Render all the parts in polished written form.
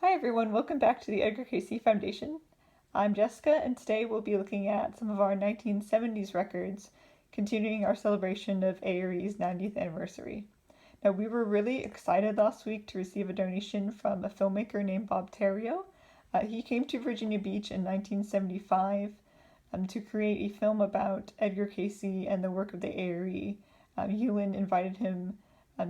Hi everyone, welcome back to the Edgar Cayce Foundation. I'm Jessica, and today we'll be looking at some of our 1970s records, continuing our celebration of A.R.E.'s 90th anniversary. Now, we were really excited last week to receive a donation from a filmmaker named Bob Terrio. He came to Virginia Beach in 1975 to create a film about Edgar Cayce and the work of the A.R.E. Hewlin invited him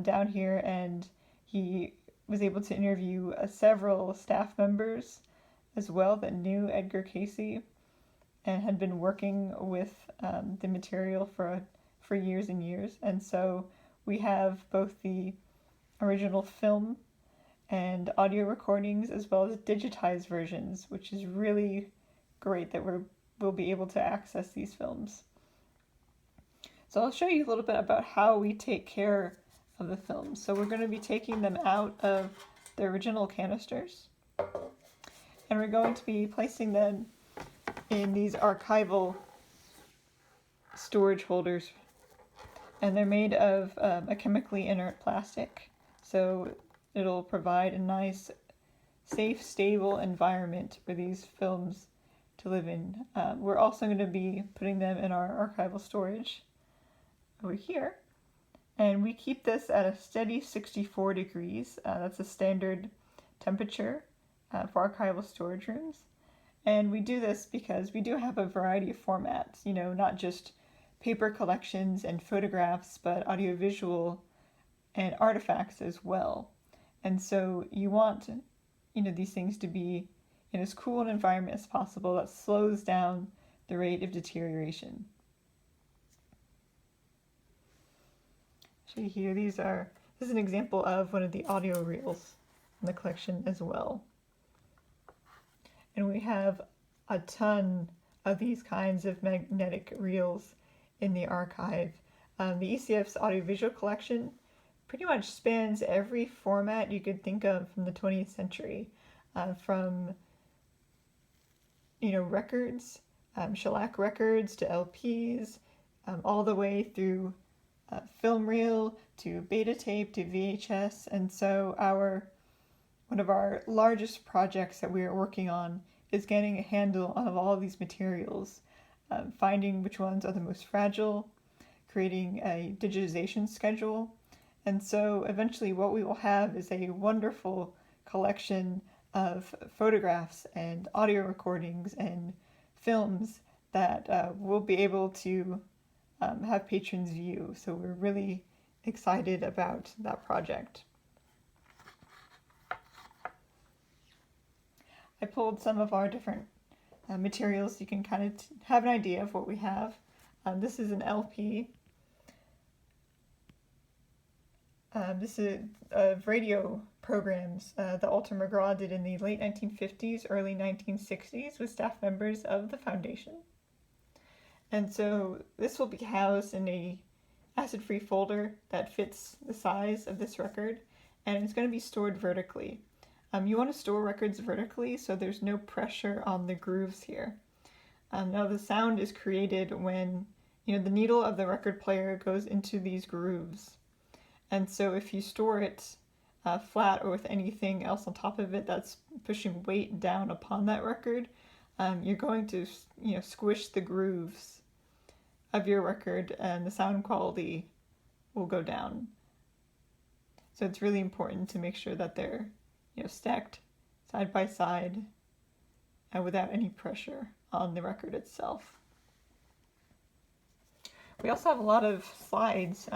down here, and he was able to interview several staff members as well that knew Edgar Cayce and had been working with the material for years and years. And so we have both the original film and audio recordings as well as digitized versions, which is really great that we'll be able to access these films. So I'll show you a little bit about how we take care of the films. So we're going to be taking them out of the original canisters, and we're going to be placing them in these archival storage holders, and they're made of a chemically inert plastic, so it'll provide a nice, safe, stable environment for these films to live in. We're also going to be putting them in our archival storage over here. And we keep this at a steady 64 degrees. That's a standard temperature for archival storage rooms. And we do this because we do have a variety of formats, not just paper collections and photographs, but audiovisual and artifacts as well. And so you want, these things to be in as cool an environment as possible that slows down the rate of deterioration. Here, this is an example of one of the audio reels in the collection as well. And we have a ton of these kinds of magnetic reels in the archive. The ECF's audiovisual collection pretty much spans every format you could think of from the 20th century, from records, shellac records to LPs, all the way through film reel to beta tape to VHS. And so one of our largest projects that we are working on is getting a handle on all of these materials, finding which ones are the most fragile, creating a digitization schedule. And so eventually what we will have is a wonderful collection of photographs and audio recordings and films that we'll be able to have patrons view. So we're really excited about that project. I pulled some of our different materials so you can kind of have an idea of what we have. This is an LP. This is radio programs that Walter McGraw did in the late 1950s, early 1960s with staff members of the foundation. And so this will be housed in a acid-free folder that fits the size of this record, and it's going to be stored vertically. You want to store records vertically so there's no pressure on the grooves here. Now the sound is created when the needle of the record player goes into these grooves. And so if you store it flat or with anything else on top of it that's pushing weight down upon that record, you're going to squish the grooves of your record, and the sound quality will go down. So it's really important to make sure that they're stacked side by side and without any pressure on the record itself. We also have a lot of slides.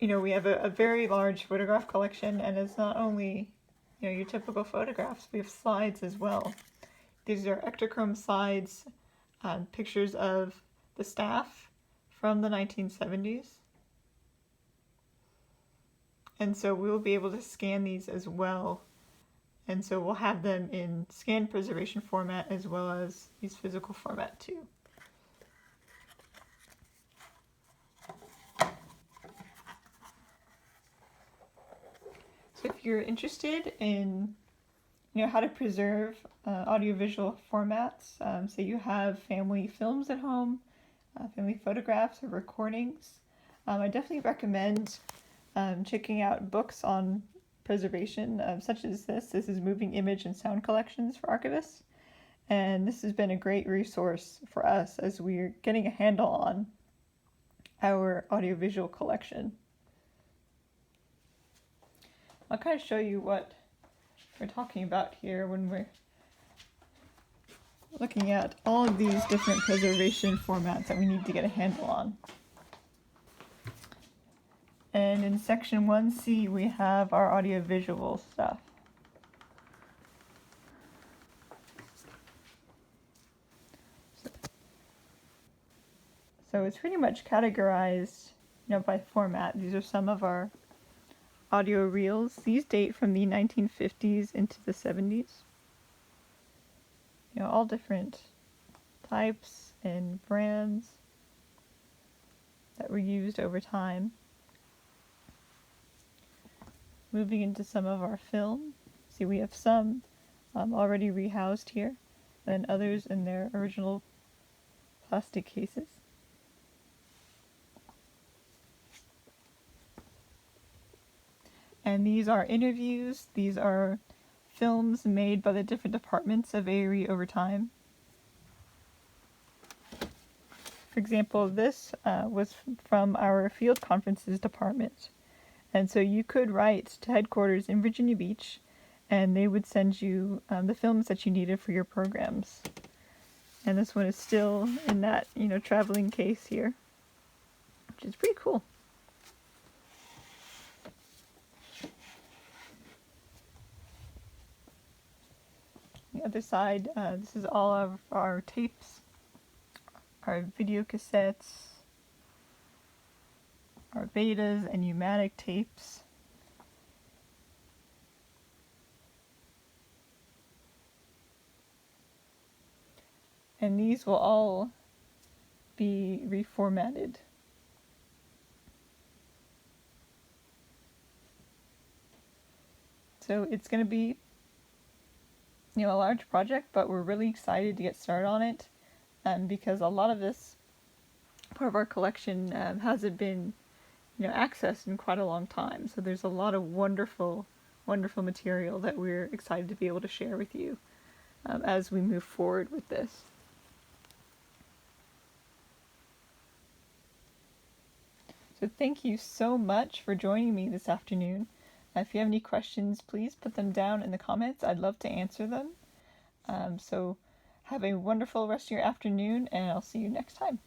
We have a very large photograph collection, and it's not only your typical photographs, we have slides as well. These are Ektachrome slides, pictures of the staff from the 1970s. And so we'll be able to scan these as well. And so we'll have them in scan preservation format as well as these physical format too. So if you're interested in how to preserve audiovisual formats, so you have family films at home, family photographs or recordings, I definitely recommend checking out books on preservation, such as this. This is moving image and sound collections for archivists. And this has been a great resource for us as we're getting a handle on our audiovisual collection. I'll kind of show you what we're talking about here when we're looking at all of these different preservation formats that we need to get a handle on. And in section 1C, we have our audiovisual stuff. So it's pretty much categorized, by format. These are some of our audio reels. These date from the 1950s into the 70s. All different types and brands that were used over time. Moving into some of our film. See, we have some already rehoused here, and others in their original plastic cases. And these are interviews. These are films made by the different departments of A.R.E over time. For example, this was from our field conferences department. And so you could write to headquarters in Virginia Beach, and they would send you the films that you needed for your programs. And this one is still in that, traveling case here, which is pretty cool. The other side, this is all of our tapes, our video cassettes, our betas and pneumatic tapes. And these will all be reformatted. So it's going to be, a large project, but we're really excited to get started on it, because a lot of this part of our collection hasn't been accessed in quite a long time. So there's a lot of wonderful material that we're excited to be able to share with you as we move forward with this. So thank you so much for joining me this afternoon. If you have any questions, please put them down in the comments. I'd love to answer them. So have a wonderful rest of your afternoon, and I'll see you next time.